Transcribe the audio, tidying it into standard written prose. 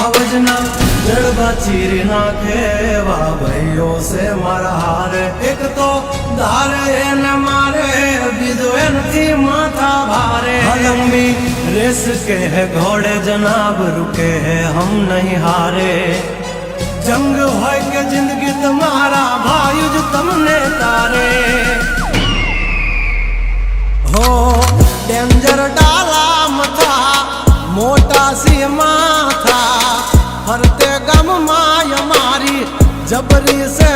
आवजना जड़बा चीरी नाखे वाह भाइयों से मारा हारे एक तो धारे न मारे विदोन थी माथा भारे लंबी रेस के है घोड़े जनाब रुके है हम नहीं हारे जंग हो के जिंदगी तुम्हारा भाई जो तुमने तारे हो डेंजर डाला मथा मोटा सी माथा फरते गम माय मारी जबरी से